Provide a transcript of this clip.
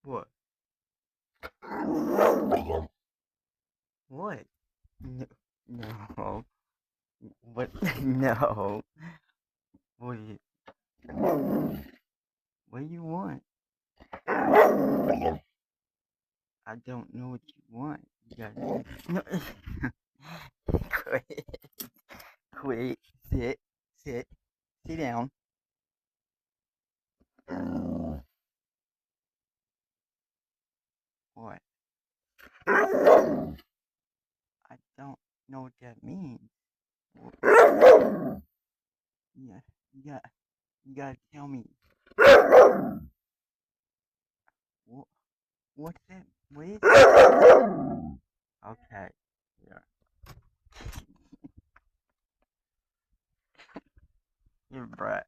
What? What? No. No. What? No. What do you? What do you want? I don't know what you want. You got no. Quit. Quit. Sit. Sit. Sit down. What? I don't know what that means. Yeah. You got. You gotta tell me. What? What's that? What is it? Okay. Yeah. You're right.